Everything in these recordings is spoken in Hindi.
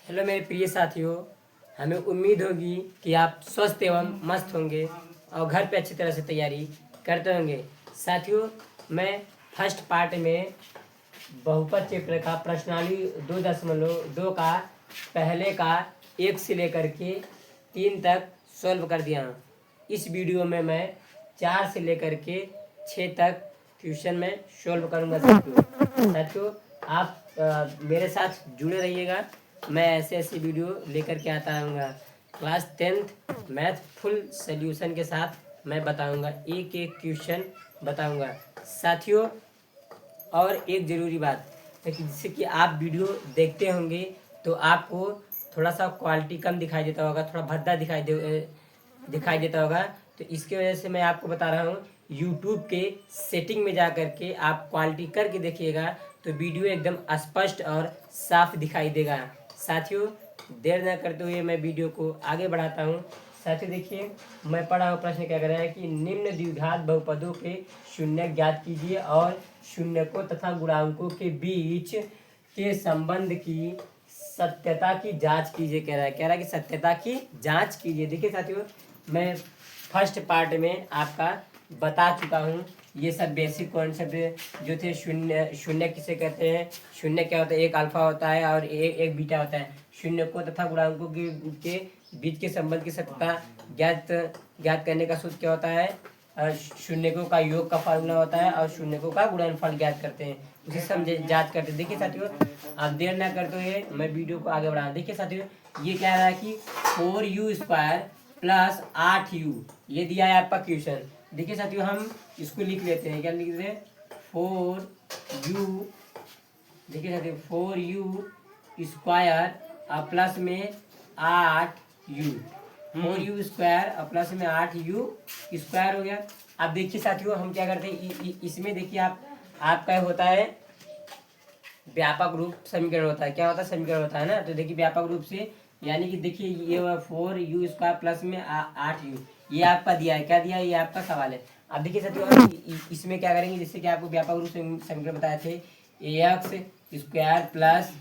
हेलो मेरे प्रिय साथियों, हमें उम्मीद होगी कि आप स्वस्थ एवं मस्त होंगे और घर पे अच्छी तरह से तैयारी करते होंगे। साथियों, मैं फर्स्ट पार्ट में बहुपद चैप्टर का प्रश्नावली 2.2 का पहले का 1 से लेकर के 3 तक सॉल्व कर दिया हूँ। इस वीडियो में मैं 4 से लेकर के 6 तक ट्यूशन में सॉल्व करूँगा। साथियों आप मेरे साथ जुड़े रहिएगा। मैं ऐसे ऐसी वीडियो लेकर के आता रहूँगा। Class 10th math full solution के साथ मैं बताऊँगा, एक एक क्वेश्चन बताऊँगा। साथियों, और एक ज़रूरी बात है कि जिससे कि आप वीडियो देखते होंगे तो आपको थोड़ा सा क्वालिटी कम दिखाई देता होगा, थोड़ा भद्दा दिखाई देता होगा। तो इसके वजह से मैं आपको बता रहा हूँ, यूट्यूब के सेटिंग में जा कर के आप क्वालिटी करके देखिएगा तो वीडियो एकदम स्पष्ट और साफ दिखाई देगा। साथियों, देर न करते हुए मैं वीडियो को आगे बढ़ाता हूँ। साथियों देखिए, मैं पढ़ा हुआ प्रश्न क्या कर रहा है कि निम्न द्विघात बहुपदों के शून्य ज्ञात कीजिए और शून्यकों तथा गुणांकों के बीच के संबंध की सत्यता की जांच कीजिए। कह रहा है कि सत्यता की जांच कीजिए। देखिए साथियों, मैं फर्स्ट पार्ट में आपका बता चुका हूँ ये सब बेसिक कॉन्सेप्ट जो थे। शून्य शून्य किसे कहते हैं, शून्य क्या होता है, एक अल्फा होता है और एक बीटा होता है। शून्य को तथा गुणांकों के बीच के संबंध की सत्यता ज्ञात करने का सूत्र क्या होता है, शून्यकों का योग का फार्मूला होता है और शून्यकों का गुणनफल ज्ञात करते हैं, उसे समझे जांच करते हैं। देखिए साथियों, आप देर ना करते हुए मैं वीडियो को आगे बढ़ा। देखिए साथियों, ये कह रहा है कि 4u² प्लस 8u, ये दिया है आपका क्वेश्चन। देखिए साथियों, हम इसको लिख लेते हैं। क्या लिख रहे हैं, 4u। देखिए साथियों, 4u² और प्लस में 8u, 4u² और प्लस में 8u² हो गया। अब देखिए साथियों, हम क्या करते हैं, इसमें देखिए आपका होता है व्यापक रूप समीकरण होता है। क्या होता है, समीकरण होता है ना। तो देखिए व्यापक रूप से, यानी कि देखिए ये 4u² प्लस में 8u, ये आपका दिया है। क्या दिया है, ये आपका सवाल है। अब देखिए साथियों, इसमें क्या करेंगे, जिससे कि आपको व्यापक रूप से समीकरण बताए थे, ax² plus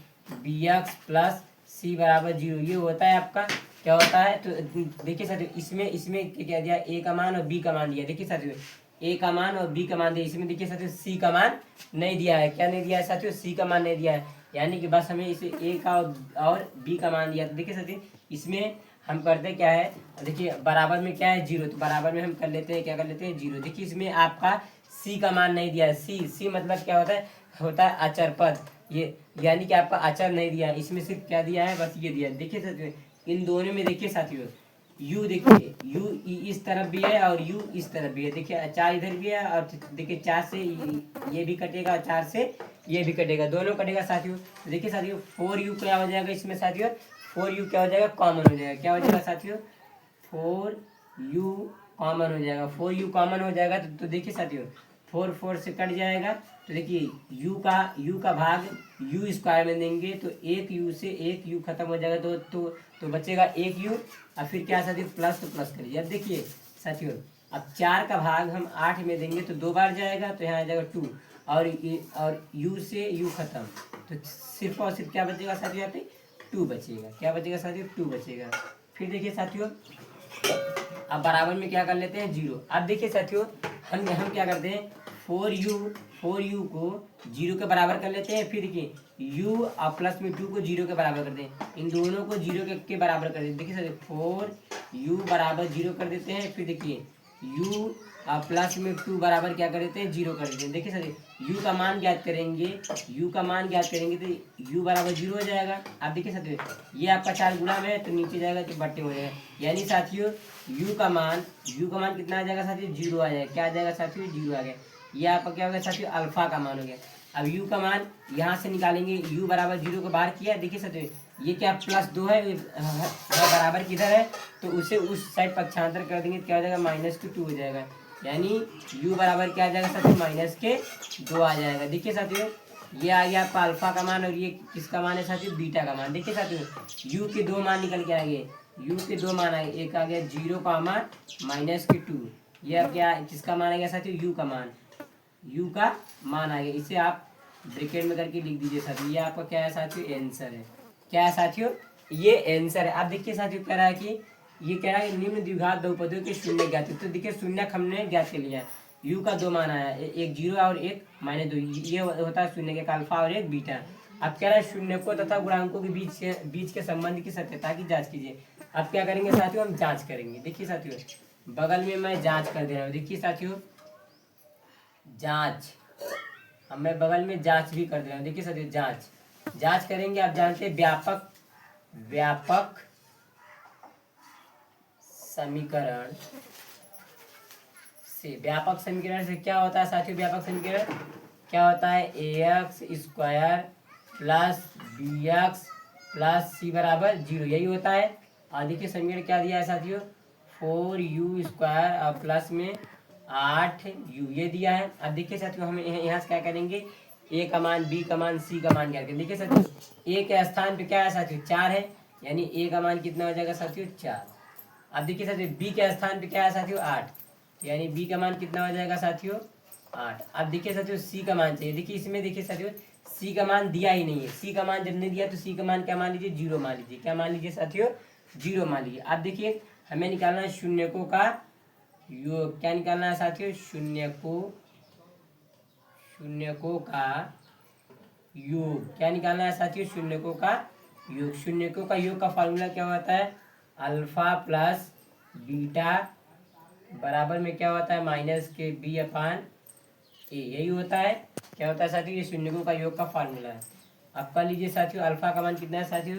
bx plus c बराबर 0, ये होता है आपका। क्या होता है, तो देखिए साथियों, इसमें क्या दिया, a का मान और b का मान दिया। देखिए साथियों, a का मान और b का मान दिया। इसमें देखिए साथियों, c का मान नहीं दिया है। क्या नहीं दिया है साथियों, c का मान नहीं दिया है, यानी कि बस हमें इसे a का और b का मान दिया। तो देखिए साथियों, इसमें हम करते क्या है, देखिए बराबर में क्या है, 0, तो बराबर में हम कर लेते हैं, क्या कर लेते हैं, 0। देखिए इसमें आपका c का मान नहीं दिया है। c मतलब क्या होता है अचर पद, ये यानी कि आपका अचर नहीं दिया है। इसमें सिर्फ क्या दिया है, बस ये दिया है। देखिए साथियों, इन दोनों में देखिए साथियों, u देखिए, u इस तरफ भी है और u इस तरफ भी है। देखिए 4 इधर भी है और देखिए 4 से ये भी कटेगा और 4 से ये भी कटेगा, दोनों कटेगा साथियों। तो देखिए साथियों, 4u क्या हो जाएगा इसमें साथियों, 4u क्या हो जाएगा, कॉमन हो जाएगा। क्या हो जाएगा साथियों, 4u कॉमन हो जाएगा। 4u कॉमन हो जाएगा तो देखिए साथियों, 4 से कट जाएगा। तो देखिए u का भाग u² में देंगे तो एक u से एक u खत्म हो जाएगा, तो बचेगा एक u। और फिर क्या साथियों, प्लस, तो प्लस करिए। अब देखिए साथियों, अब 4 का भाग हम 8 में देंगे तो 2 बार जाएगा, तो यहाँ आ जाएगा 2, और u से u खत्म, तो सिर्फ और सिर्फ क्या बचेगा साथियों, यहाँ पे 2 बचेगा। क्या बचेगा साथियों, 2 बचेगा। फिर देखिए साथियों, अब बराबर में क्या कर लेते हैं, 0। अब देखिए साथियों, हम क्या करते हैं, 4u को 0 के बराबर कर लेते हैं। फिर देखिए u और प्लस में 2 को 0 के बराबर कर दें, इन दोनों को 0 के बराबर कर दें। देखिए साथियों, 4u बराबर 0 कर देते हैं। फिर देखिए u और प्लस में 2 बराबर क्या कर देते हैं, 0 कर देते हैं। देखिए साथियों, u का मान ज्ञात करेंगे, तो u बराबर 0 हो जाएगा। अब देखिए साथियों, ये आपका 4 गुणा में है तो नीचे जाएगा तो बट्टे हो जाएगा, यानी साथियों u का मान कितना आ जाएगा साथियों, 0 आ जाएगा। क्या आ जाएगा साथियों, 0 आ गया। ये आपका क्या हो गया साथियों, अल्फा का मान हो गया। अब u का मान यहाँ से निकालेंगे, u बराबर 0 को बाहर किया। देखिए साथियों, ये क्या +2 है, बराबर किधर है, तो उसे उस साइड पक्षांतर कर देंगे, क्या हो जाएगा, -2 हो जाएगा। यानी u बराबर क्या आ जाएगा साथियों, -2 आ जाएगा। देखिए साथियों, ये आ गया आपका अल्फा का मान, और ये किसका मान है साथियों, बीटा का मान। देखिए साथियों, u के 2 मान निकल के आ गए, u के 2 मान आए, एक आ गया 0 का मान -2, ये अब क्या किसका मान आ गया साथियों, u का मान आ गया। इसे आप ब्रैकेट में करके लिख दीजिए साथियों, ये आपका क्या है साथियों, आंसर है। क्या है साथियों, ये आंसर है। अब देखिए साथियों कह रहा है कि ये कह रहा है निम्न द्विघात बहुपदियों के शून्य ज्ञात है। तो देखिए शून्य हमने ज्ञात कर लिया है। यू का दो मान आया, एक जीरो और एक -2, ये होता है शून्य के अल्फा और एक बीटा। अब कह रहा है शून्य को तथा गुणांकों के बीच के संबंध की सत्यता की जांच कीजिए। अब क्या करेंगे साथियों, हम जांच करेंगे। देखिए साथियों बगल में मैं जांच कर दे रहा हूँ। देखिए साथियों जांच, अब मैं बगल में जांच भी कर दे रहा हूँ। देखिए साथियों जांच करेंगे। आप जानते हैं व्यापक समीकरण से क्या होता है साथियों, व्यापक समीकरण क्या होता है, ax² plus bx plus c बराबर 0, यही होता है। और देखिए समीकरण क्या दिया है साथियों, 4u² और प्लस में 8u, ये दिया है। अब देखिए साथियों हम यहाँ से क्या करेंगे, a का मान, b का मान, c का मान क्या करेंगे। देखिए साथियों a के स्थान पे क्या है साथियों, 4 है, यानी a का मान कितना हो जाएगा साथियों, 4। अब देखिए साथियों b के स्थान पे क्या है साथियों, 8, यानी b का मान कितना हो जाएगा साथियों, 8। अब देखिए साथियों c का मान चाहिए। देखिए इसमें देखिए साथियों c का मान दिया ही नहीं है। c का मान जब नहीं दिया तो c का मान क्या मान लीजिए, 0 मान लीजिए। क्या मान लीजिए साथियों, 0 मान लीजिए। अब देखिए हमें निकालना है शून्यकों का योग। क्या निकालना है साथियों, शून्यकों का योग। क्या निकालना है साथियों, शून्यकों का योग। शून्यकों का योग का फॉर्मूला क्या होता है, अल्फा प्लस बीटा बराबर में क्या होता है, -b/a, यही होता है। क्या होता है साथियों, ये शून्यकों का योग का फार्मूला है। अब कर लीजिए साथियों अल्फा का मान कितना है साथियों,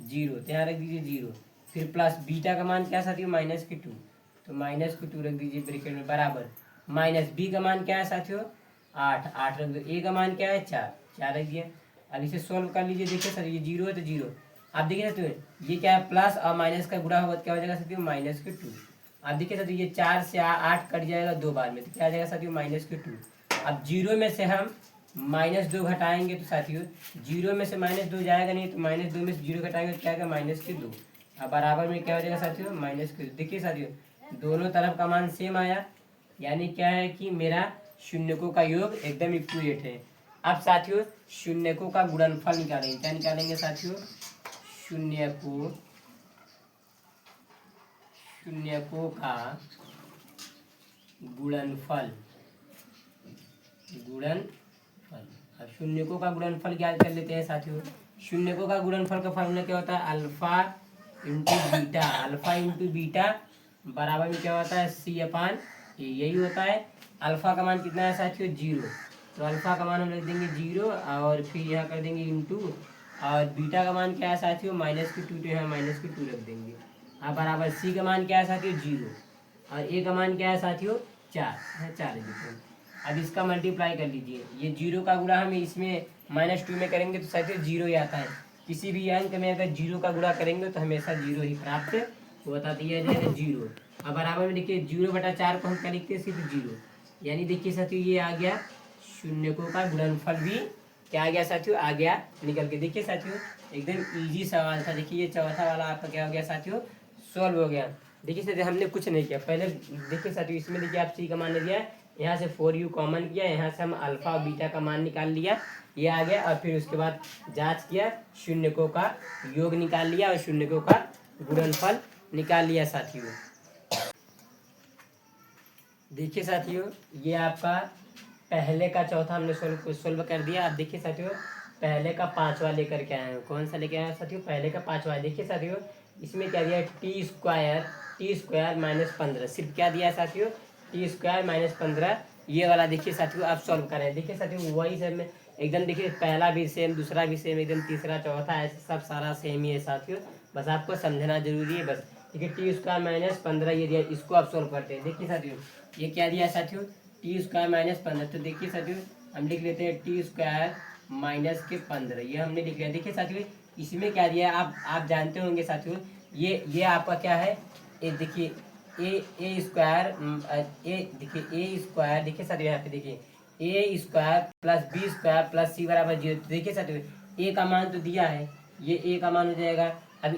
0, तो यहाँ रख दीजिए 0। फिर प्लस बीटा का मान क्या है साथियों, -2, तो -2 रख दीजिए ब्रैकेट में, बराबर माइनस b का मान क्या है साथियों, 8 रख दो। a का मान क्या है, 4 रख दिया। अब इसे सोल्व कर लीजिए। देखिए सर ये 0 है तो 0। अब देखिए साथियों ये क्या है, प्लस और माइनस का गुणा होगा क्या हो जाएगा साथियों, -2। अब देखिए साथियों ये 4 से 8 कट जाएगा 2 बार में, तो क्या आ जाएगा साथियों, -2। अब 0 में से हम -2 घटाएंगे तो साथियों 0 में से -2 जाएगा नहीं, तो -2 में से 0 घटाएंगे तो क्या आएगा, -2। अब बराबर में क्या हो जाएगा साथियों, -2। देखिए साथियों दोनों तरफ का मान सेम आया, यानी क्या है कि मेरा शून्यकों का योग एकदम इक्वलेट है। अब साथियों शून्यकों का गुणनफल निकालेंगे। क्या निकालेंगे साथियों, शून्यकों का गुणनफल। अब शून्यकों का गुणनफल ज्ञात कर लेते हैं साथियों। शून्यकों का गुणनफल का फॉर्मूला क्या होता है, अल्फा इंटू बीटा बराबर में क्या होता है, c/a, यही होता है। अल्फा का मान कितना है साथियों, 0, तो अल्फा का मान हम रख देंगे 0 और फिर यहाँ कर देंगे इंटू, और बीटा का मान क्या है साथियों, -2, तो यहाँ -2 रख देंगे। अब बराबर c का मान क्या है साथियों, 0, और a का मान क्या है साथियों, 4 है। अब इसका मल्टीप्लाई कर लीजिए। ये 0 का गुणा हम इसमें -2 में करेंगे तो साथियों 0 ही आता है। किसी भी अंक में अगर 0 का गुणा करेंगे तो हमेशा 0 ही प्राप्त होता है, यह जाएगा 0। अब बराबर में देखिए 0/4 को हम क्या लिखते हैं, सिर्फ 0, यानी देखिए साथियों ये आ गया शून्यकों का गुणनफल भी क्या आ गया साथियों, आ गया निकल के। देखिए साथियों एकदम इजी सवाल था। देखिए ये चौथा वाला आपका क्या हो गया साथियों, सोल्व हो गया। देखिए साथियों हमने कुछ नहीं किया पहले। देखिए साथियों इसमें देखिए आप c का मान ले लिया, यहाँ से 4u कॉमन किया, यहाँ से हम अल्फा और बीटा का मान निकाल लिया, ये आ गया। और फिर उसके बाद जांच किया, शून्यकों का योग निकाल लिया और शून्यकों का गुणनफल निकाल लिया साथियों। देखिए साथियों ये आपका पहले का चौथा हमने सोल्व कर दिया। अब देखिए साथियों पहले का पांचवा लेकर के आए हैं। कौन सा लेके आए हैं साथियों, पहले का पांचवा। देखिए साथियों इसमें क्या दिया है, t² -15, सिर्फ क्या दिया है साथियों, t² -15, ये वाला। देखिए साथियों आप सॉल्व करें। देखिए साथियों वही सेम एकदम, देखिए पहला भी सेम, दूसरा भी सेम, एकदम तीसरा चौथा ऐसे सब सारा सेम ही है साथियों, बस आपको समझना जरूरी है बस। देखिए t² -15 ये दिया, इसको आप सॉल्व करते हैं। देखिए साथियों ये क्या दिया है साथियों, t² -15, तो देखिए साथियों हम लिख लेते हैं t² -15, ये हमने लिख लिया। देखिए साथियों इसमें क्या दिया है आप जानते होंगे साथियों, ये आपका क्या है, ये देखिए a स्क्वायर, देखिए a स्क्वायर, देखिए साथियों यहाँ पे देखिए a² + b² + c = 0। तो देखिए साथियों a का मान तो दिया है, ये a का मान हो जाएगा। अब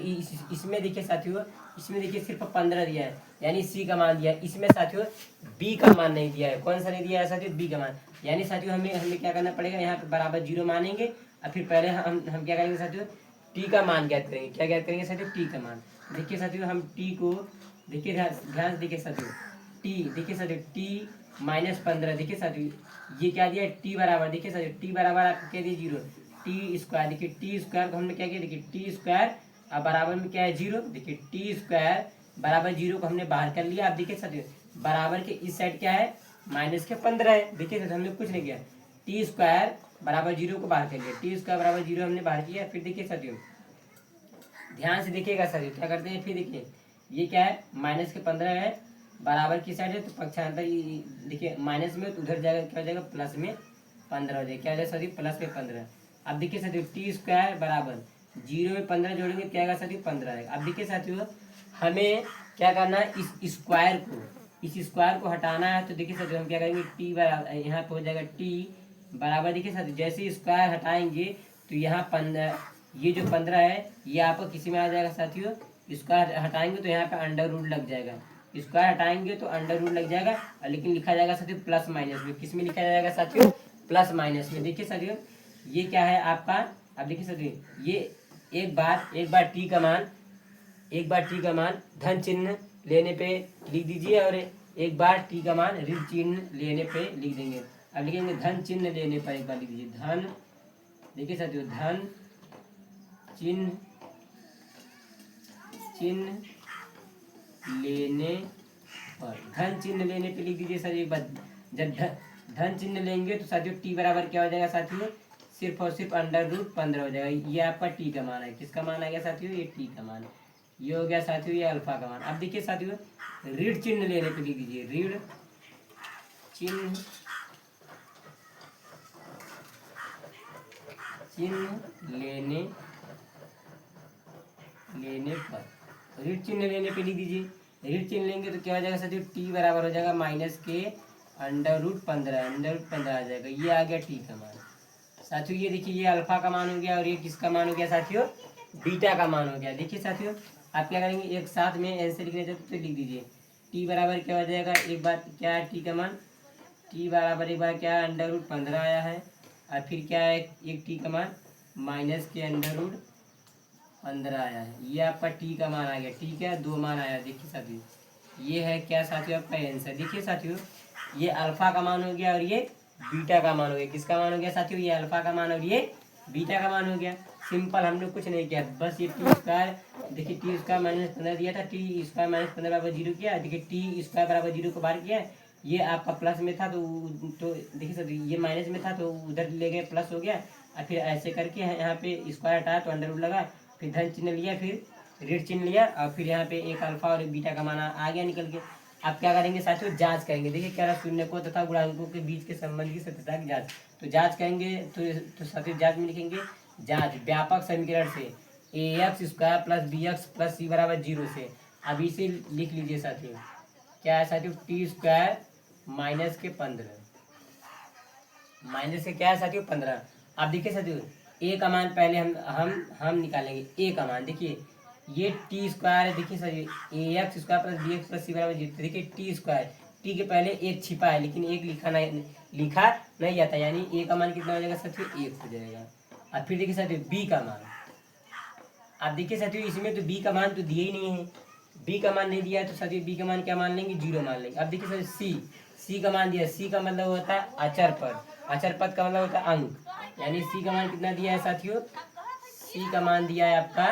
इसमें देखिए साथियों, इसमें देखिए सिर्फ 15 दिया है, यानी c का मान दिया है। इसमें साथियों b का मान नहीं दिया है। कौन सा नहीं दिया है साथियों, b का मान, यानी साथियों हमें क्या करना पड़ेगा, यहाँ पे बराबर 0 मानेंगे। और फिर पहले हम क्या करेंगे साथियों, टी का मान ज्ञात करेंगे। क्या ज्ञात करेंगे साथियों? टी का मान। देखिए साथियों हम टी को देखिए ध्यान से देखिए साथियों, टी देखिए साथियों टी -15। देखिए साथियों ये क्या दिया? टी बराबर, देखिए साथियों टी बराबर आपको क्या दिया? 0। टी स्क्वायर, देखिए टी स्क्वायर को हमने क्या किया? देखिए टी स्क्वायर अब बराबर में क्या है? 0। देखिए टी स्क्वायर बराबर 0 को हमने बाहर कर लिया। अब देखिए साथियों बराबर के इस साइड क्या है? -15 है। देखिए साथियों हमने कुछ नहीं किया, टी स्क्वायर बराबर 0 को बाहर कर लिया। टी स्क्वायर बराबर 0 हमने बाहर किया। फिर देखिए साथियों ध्यान से देखिएगा साथियों क्या करते हैं। फिर देखिए ये क्या है? -15 है, बराबर की साइड है तो पक्षांतर देखिए माइनस में तो उधर जाएगा, क्या हो जाएगा? +15 हो जाएगा। क्या हो जाएगा साथियों? +15। अब देखिए साथियों टी स्क्वायर बराबर 0 में 15 जोड़ेंगे क्या आएगा साथियों? 15 आएगा। अब देखिए साथियों हमें क्या करना है? इस स्क्वायर को हटाना है। तो देखिए साथियों हम क्या करेंगे? टी बराबर यहाँ पे हो जाएगा टी बराबर, देखिए साथियों जैसे स्क्वायर हटाएंगे तो यहाँ 15, ये जो 15 है ये आपको किसी में आ जाएगा साथियों? स्क्वायर हटाएंगे तो यहाँ पे अंडर रूट लग जाएगा। स्क्वायर हटाएंगे तो अंडर रूट लग जाएगा, लेकिन लिखा जाएगा साथियों प्लस माइनस में। किस में लिखा जाएगा साथियों? प्लस माइनस में। देखिए साथियों ये क्या है आपका? अब देखिए साथियों ये एक बार टी का मान, धन चिन्ह लेने पे लिख दीजिए, और एक बार टी का मान ऋण चिन्ह लेने पे लिख देंगे। अब लिखेंगे धन चिन्ह लेने पर, एक बार लिख दीजिए धन, देखिए साथियों धन चिन्ह लेने पर, धन चिन्ह लेने पे लिख दीजिए सर एक बार। जब धन चिन्ह लेंगे तो साथियों टी बराबर क्या हो जाएगा साथियों? सिर्फ और सिर्फ √15 हो जाएगा। ये आपका टी का मान है। किसका मान आ गया साथियों? ये टी का मान। ये हो गया साथियों ये अल्फा का मान। अब देखिए साथियों ऋण चिन्ह लेने पे लिख दीजिए ऋण चिन्ह लेने पर, ऋण चिन्ह लेने पे लिख दीजिए। ऋण चिन्ह लेंगे तो क्या हो जाएगा साथियों? टी बराबर हो जाएगा -के √15 आ जाएगा। ये आ गया टी का मान। साथियों ये देखिए ये अल्फा का मान हो गया, और ये किसका मान हो गया साथियों? बीटा का मान हो गया। देखिए साथियों आप क्या करेंगे? एक साथ में आंसर लिखने चाहते तो लिख दीजिए टी बराबर क्या हो जाएगा? एक बार क्या है टी का मान? टी बराबर एक बार क्या है? √15 आया है, और फिर क्या है? एक टी का मान -के √15 आया है। ये आपका टी का मान आ गया। ठीक है, 2 मान आया। देखिए साथियों ये है क्या साथियों? आपका आंसर। देखिए साथियों ये अल्फा का मान हो गया, और ये बीटा का मान हो गया। किसका मान हो गया साथियों? ये अल्फा का मान और ये बीटा का मान हो गया। सिंपल, हमने कुछ नहीं किया, बस ये टी स्क्वायर, देखिए टी स्क्वायर -15 दिया था, टी स्क्वायर -15 बराबर 0 किया। देखिए टी स्क्वायर बराबर 0 को बाहर किया। ये आपका प्लस में था तो देखिए सर ये माइनस में था तो उधर ले गए, प्लस हो गया। और फिर ऐसे करके यहाँ पे स्क्वायर हटाया तो अंडर रूट लगा, फिर धन चिन्ह लिया, फिर ऋण चिन्ह लिया, और फिर यहाँ पे एक अल्फा और एक बीटा का मान आ गया निकल के। अब क्या करेंगे साथियों? जांच करेंगे। देखिए क्या रहा? शून्यकों तथा गुणांकों के बीच के संबंध की सत्यता की जांच। तो जांच करेंगे तो साथियों जांच में लिखेंगे जांच व्यापक समीकरण से ax² + bx + c = 0 से। अब इसे लिख लीजिए साथियों क्या है साथियों? t² -के 15 माइनस के क्या है साथियों? 15। अब देखिए साथियों ए का मान पहले हम निकालेंगे। ए का मान देखिए ये टी स्क्वायर है। देखिए सर ax² + bx + c = 0। देखिए टी स्क्वायर, टी के पहले एक छिपा है लेकिन एक लिखा नहीं जाता, यानी ए का मान कितना हो जाएगा साथियों? 1 हो जाएगा। अब फिर देखिए साथियों बी का मान, अब देखिए साथियों इसमें तो बी का मान तो दिया ही नहीं है, बी का मान नहीं दिया है तो साथियों बी का मान क्या मान लेंगे? 0 मान लेंगे। अब देखिए साथियों सी का मान दिया। सी का मतलब होता है अचर पद, अचर पद का मतलब होता है अंक, यानी सी का मान कितना दिया है साथियों? सी का मान दिया है आपका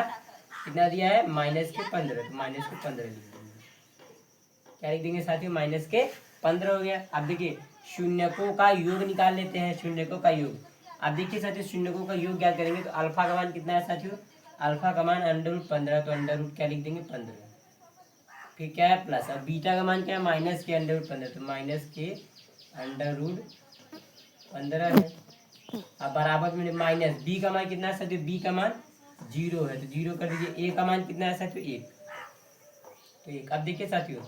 कितना दिया है? -के 15। तो -के 15 लिख देंगे। क्या लिख देंगे साथियों? -के 15 हो गया। अब देखिए शून्यकों का योग निकाल लेते हैं, शून्यकों का योग। अब देखिए साथियों शून्यकों का योग ज्ञात करेंगे तो अल्फा का मान कितना है साथियों? अल्फा का मान √15, तो अंडर रूट क्या लिख देंगे? 15। फिर क्या है? प्लस। अब बीटा का मान क्या है? -के √15, तो -के √15 है। अब बराबर में माइनस बी का मान कितना है साथियों? बी का मान 0 है तो 0 कर दीजिए। ए का मान कितना है साथियों? 1, तो 1। अब देखिए साथियों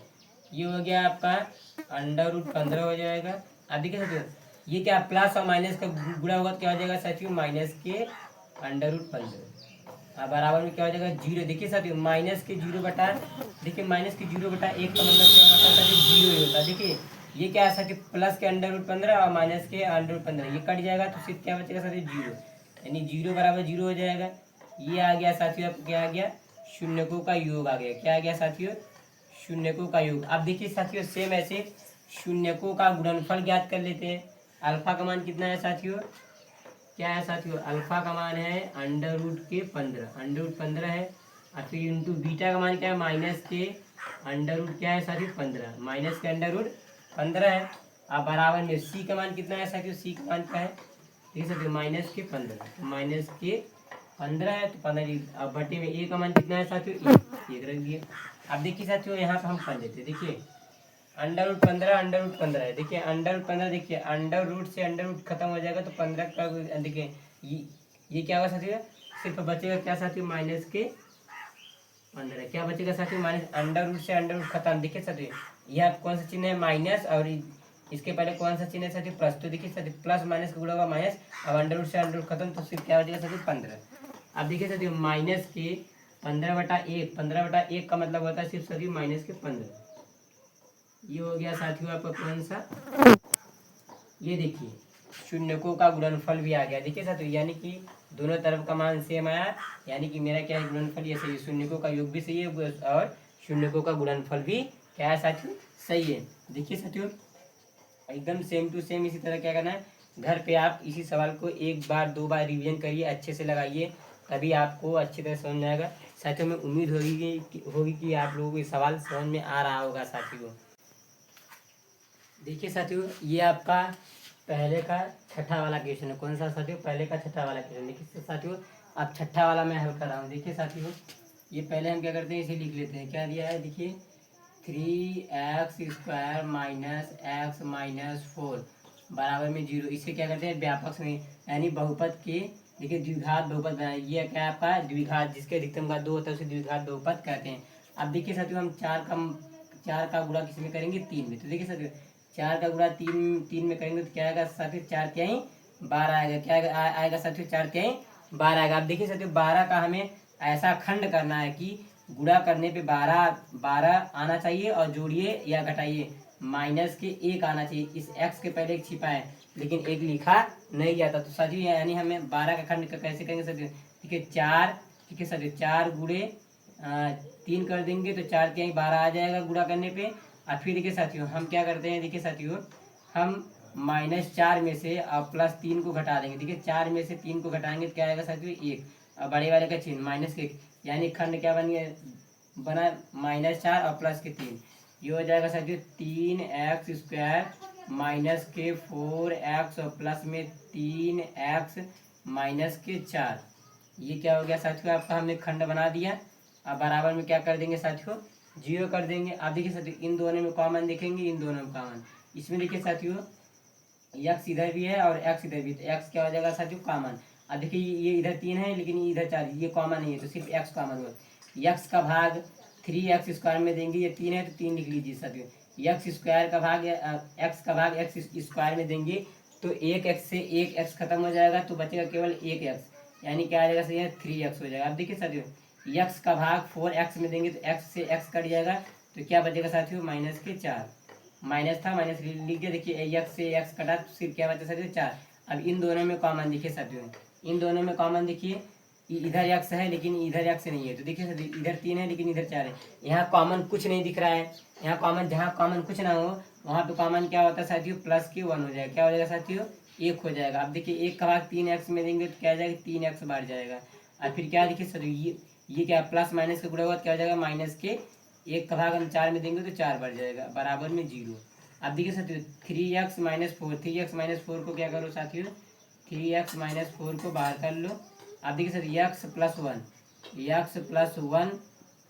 ये हो गया आपका √15 हो जाएगा। अब देखिए साथियों ये क्या प्लस और माइनस का गुणा होगा तो क्या हो जाएगा साथियों? -के √15। अब बराबर में क्या हो जाएगा? 0। देखिए साथियों -के 0 बटा, देखिए -के 0/1 का मतलब क्या होता है साथियों? 0 ही होता है। देखिए ये क्या है साथियों? प्लस के √15 और -के √15, ये कट जाएगा तो सिर्फ क्या बचेगा साथियों? 0, यानी 0 = 0 हो जाएगा। ये आ गया साथियों, आपको क्या आ गया, शून्यकों का योग आ गया। क्या आ गया साथियों, शून्यकों का योग। अब देखिए साथियों सेम ऐसे शून्यकों का गुणनफल ज्ञात कर लेते हैं। अल्फा का मान कितना है साथियों, क्या है साथियों, अल्फा का मान है अंडर रूट के 15, अंडर रूट 15 है। और फिर इंटू बीटा का मान क्या है, माइनस के अंडर रूट क्या है साथियों 15, माइनस के अंडर रूट 15 है। अब बराबर में सी का मान कितना है साथियों, सी का मान क्या है, ठीक है साथियों, माइनस के 15, माइनस के 15 है तो 15, अब बटे में ए का मान कितना है साथियों, एक रख दिए। अब देखिए साथियों यहाँ पे हम कर लेते हैं, देखिए अंडर रूट 15, अंडर रूट 15 है, देखिए अंडर रूट 15, देखिए अंडर रूट से अंडर रूट खत्म हो जाएगा तो 15 का देखिए ये क्या होगा साथियों, सिर्फ बचेगा क्या साथियों, माइनस के 15, क्या बचेगा साथियों, माइनस, अंडर रूट से अंडर रूट खत्म। देखिए साथियों यह कौन सा चिन्ह है, माइनस, और इसके पहले कौन सा चिन्ह है साथियों, प्लस। तो देखिए साथियों प्लस माइनस का गुणा होगा माइनस, अब अंडर रूट से अंडर रूट खत्म तो सिर्फ क्या बचेगा साथियों 15। अब देखिए साथियों माइनस के 15/1, 15/1 का मतलब होता है सिर्फ साथियों माइनस के 15। ये हो गया साथियों आपका कौन सा, ये देखिए शून्यकों का गुणनफल भी आ गया। देखिए साथियों यानी कि दोनों तरफ का मान सेम आया, यानी कि मेरा क्या है, गुणनफल ये सही है, शून्यकों का योग भी सही है और शून्यकों का गुणनफल भी क्या है साथियों, सही है। देखिए साथियों एकदम सेम टू सेम इसी तरह क्या करना है, घर पे आप इसी सवाल को एक बार दो बार रिवीजन करिए, अच्छे से लगाइए, तभी आपको अच्छी तरह समझ में आएगा। साथियों में उम्मीद होगी कि आप लोगों को ये सवाल समझ में आ रहा होगा साथियों। देखिए साथियों ये आपका पहले का छठा वाला क्वेश्चन है। कौन सा साथियों, पहले का छठा वाला क्वेश्चन। देखिए साथियों अब छठा वाला मैं हल कर रहा हूँ। देखिए साथियों ये पहले हम क्या करते हैं, इसे लिख लेते हैं। क्या दिया है देखिए, 3x² माइनस x माइनस 4 बराबर में 0। इसे क्या करते हैं, व्यापक में यानी बहुपद के, देखिए द्विघात बहुपद बनाए। ये क्या है आपका द्विघात, जिसके अधिकतम घात 2 होता है उसे द्विघात बहुपद कहते हैं। अब देखिए साथियों हम 4 का गुणा किस में करेंगे, 3 में। तो देखिए साथियों 4 का गुणा 3 में करेंगे तो क्या आएगा साथियों, 4×3 12 आएगा। क्या आएगा साथियों, 4×3 12 आएगा। अब देखिए साथियों 12 का हमें ऐसा खंड करना है कि गुणा करने पे 12 आना चाहिए और जोड़िए या घटाइए माइनस के 1 आना चाहिए। इस x के पहले एक छिपा है लेकिन एक लिखा नहीं जाता। तो साथियों यानी हमें 12 का खंड कैसे करेंगे साथियों, ठीक है 4, ठीक है साथियों 4 गुणे 3 कर देंगे तो 4×3 12 आ जाएगा गुणा करने पे। और फिर देखिए साथियों हम क्या करते हैं, देखिए साथियों हम -4 में से और +3 को घटा देंगे। देखिए 4 में से 3 को घटाएंगे तो क्या आएगा साथियों 1, और बड़े वाले का चिन्ह माइनस के, यानी खंड क्या बना -4 और +3। ये हो जाएगा साथियों 3x² माइनस के 4x और प्लस में 3x माइनस के 4। ये क्या हो गया साथियों, आपका हमने खंड बना दिया। अब बराबर में क्या कर देंगे साथियों, 0 कर देंगे। अब देखिए साथियों इन दोनों में कॉमन देखेंगे, इन दोनों में कॉमन, इसमें देखिए साथियों x इधर भी है और x इधर भी, तो x क्या हो जाएगा साथियों कॉमन। अब देखिए ये इधर 3 है लेकिन इधर 4, ये कॉमन नहीं है तो सिर्फ x कॉमन होगा। x का भाग 3x² में देंगे, ये 3 है तो 3 लिख लीजिए साथियों। x² का भाग x का भाग x² में देंगे तो 1x से 1x खत्म हो जाएगा तो बचेगा केवल 1x, यानी क्या आ जाएगा सही है 3x हो जाएगा। अब देखिए साथियों x का भाग 4x में देंगे तो x से x कट जाएगा तो क्या बचेगा साथियों -4, माइनस था माइनस लिख दिया। देखिए x से x कटा तो सिर्फ क्या बचा साथियों 4। अब इन दोनों में कॉमन देखिए साथियों, इन दोनों में कॉमन देखिए, इधर x है लेकिन इधर x नहीं है तो देखिए साथियों इधर 3 है लेकिन इधर 4 है। यहाँ कॉमन कुछ नहीं दिख रहा है, यहाँ कॉमन, जहाँ कॉमन कुछ ना हो वहाँ पे कॉमन क्या होता है साथियों +1 हो जाएगा। क्या हो जाएगा साथियों 1 हो जाएगा। अब देखिए 1 का भाग 3x में देंगे तो क्या हो जाएगा 3x बढ़ जाएगा। और फिर क्या देखिए साथियों ये क्या प्लस माइनस का गुणा हुआ क्या हो जाएगा, -1 का भाग हम 4 में देंगे तो 4 बढ़ जाएगा बराबर में 0। अब देखिए साथियों 3x - 4 को क्या करो साथियों, 3x - 4 को बाहर कर लो। अब देखिए साथियों x + 1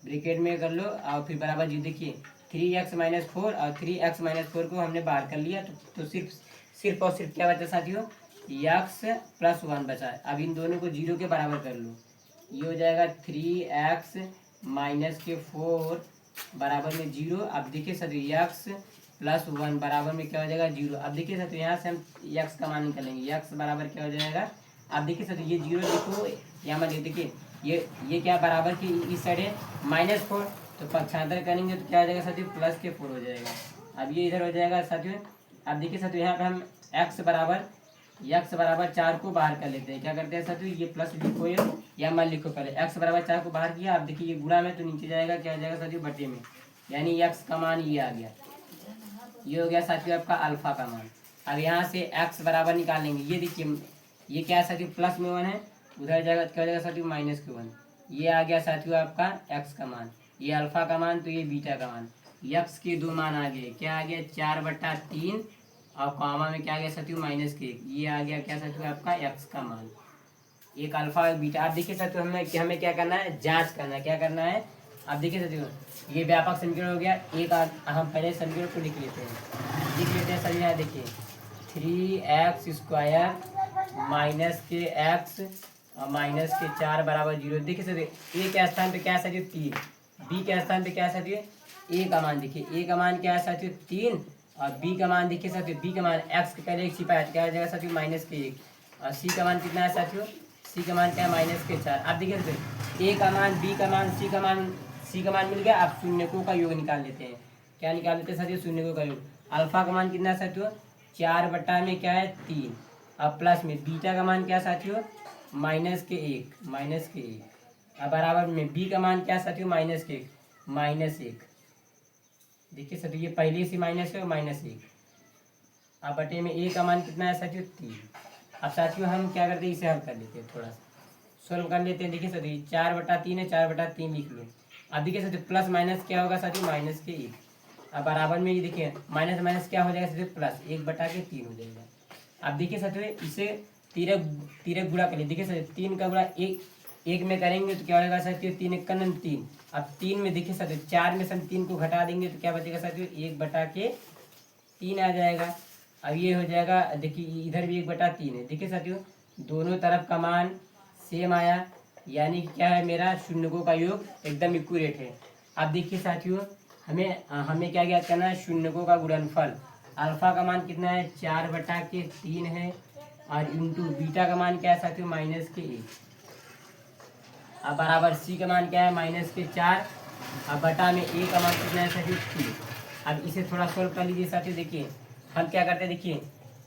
ब्रैकेट में कर लो और फिर बराबर जी। देखिए 3x - 4 और 3x - 4 को हमने बाहर कर लिया तो सिर्फ और सिर्फ क्या बचा साथियों x + 1 बचा। अब इन दोनों को 0 के बराबर कर लो, ये हो जाएगा 3x - 4 बराबर में 0। अब देखिए साथियों x + 1 बराबर में क्या हो जाएगा 0। अब देखिए साथियों यहाँ से हम x का मान निकालेंगे, x बराबर क्या हो जाएगा। अब देखिए साथियों ये 0 देखो यहाँ मत देखिए, ये क्या बराबर की इस साइड है -4 तो पक्षांतर करेंगे तो क्या हो जाएगा साथियों +4 हो जाएगा। अब ये इधर हो जाएगा साथियों। अब देखिए साथियों यहाँ पे हम x बराबर x बराबर 4 को बाहर कर लेते हैं। क्या करते हैं साथियों, ये प्लस लिखो या मान लिखो पहले। x बराबर 4 को बाहर किया, अब देखिए ये गुणा में तो नीचे जाएगा, क्या आ जाएगा साथियों, बटे में, यानी x का मान ये आ गया। ये हो गया साथियों आपका अल्फा का मान। अब यहाँ से x बराबर निकालेंगे, ये देखिए ये क्या है साथियों, प्लस में 1 है, उधर जाएगा क्या हो जाएगा साथियों, माइनस के 1। ये आ गया साथियों आपका x का मान, ये अल्फा का मान, तो ये बीटा का मान। x के 2 मान आ गए, क्या आ गया 4/3 और कॉमा में क्या आ गया साथियों, माइनस के 1। ये आ गया क्या साथियों आपका x का मान, एक अल्फा और बीटा। आप देखिए साथियों हमें क्या करना है, जांच करना है। क्या करना है, अब देखिए साथियों ये व्यापक समीकरण हो गया। एक हम पहले समीकरण को लिख लेते हैं सभी। यहाँ देखिए 3x² माइनस के x और माइनस के 4 बराबर 0। देखिए साथियों a के स्थान पे क्या है साथियों 3, b के स्थान पे क्या है साथियों a का मान। देखिए a का मान क्या है साथियों 3 और b का मान देखिए साथियों, b का मान x के पहले 1 छिपाया, क्या हो जाएगा साथियों माइनस के 1 और c का मान कितना है साथियों, c का मान क्या है माइनस के 4। अब देखिए a का मान, b का मान, c का मान मिल गया। अब शून्यकों का योग निकाल लेते हैं। क्या निकाल लेते हैं साथियों, शून्यकों का योग। अल्फा का मान कितना है साथियों 4 बटा में क्या है 3, अब प्लस में बीटा का मान क्या है साथियों माइनस के 1। अब बराबर में b का मान क्या है साथियों माइनस के 1। देखिए साथियों ये पहले से माइनस है, -1। अब बटे में a का मान कितना है साथियों 3। अब साथियों हम क्या करते हैं, इसे हल कर लेते हैं, थोड़ा सा सोल्व कर लेते हैं। देखिए साथियों 4/3 है, 4/3 लिख लो। अब देखिए साथियों प्लस माइनस क्या होगा साथियों, -1। अब बराबर में ये देखिए माइनस माइनस क्या हो जाएगा साथियों, प्लस 1/3 हो जाएगा। अब देखिए साथियों इसे तिरक गुणा कर लिए। देखिए साथियों 3 का गुणा एक में करेंगे तो क्या हो जाएगा साथियों, 3 × 9 3। अब 3 में देखिए साथियों 4 में से हम 3 को घटा देंगे तो क्या बचेगा साथियों 1/3 आ जाएगा। अब ये हो जाएगा, देखिए इधर भी 1/3 है। देखिए साथियों दोनों तरफ का मान सेम आया, यानी कि क्या है मेरा शून्यकों का योग एकदम इक्वलेट है। अब देखिए साथियों हमें क्या ज्ञात करना है, शून्यकों का गुणनफल। अल्फा का मान कितना है 4/3 है और इंटू बीटा का मान क्या है साथियों -1। अब बराबर सी का मान क्या है -4। अब बटा में ए का मान कितना है साथियों 3। अब इसे थोड़ा सोल्व कर लीजिए साथियों। देखिए हम क्या करते हैं, देखिए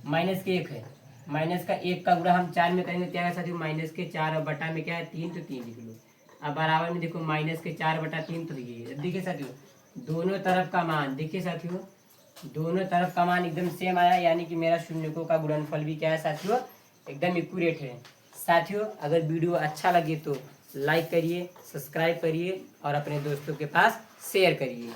-1 है, -1 का गुणा हम 4 में करेंगे क्या है साथियों -4 और बटा में क्या है 3, तो 3 लिख लो। अब बराबर में देखो -4/3 तो ये देखिए साथियों दोनों तरफ का मान, देखिए साथियों दोनों तरफ का मान एकदम सेम आया, यानी कि मेरा शून्यकों का गुणनफल भी क्या है साथियों एकदम इक्वलेट है। साथियों अगर वीडियो अच्छा लगे तो लाइक करिए, सब्सक्राइब करिए और अपने दोस्तों के पास शेयर करिए।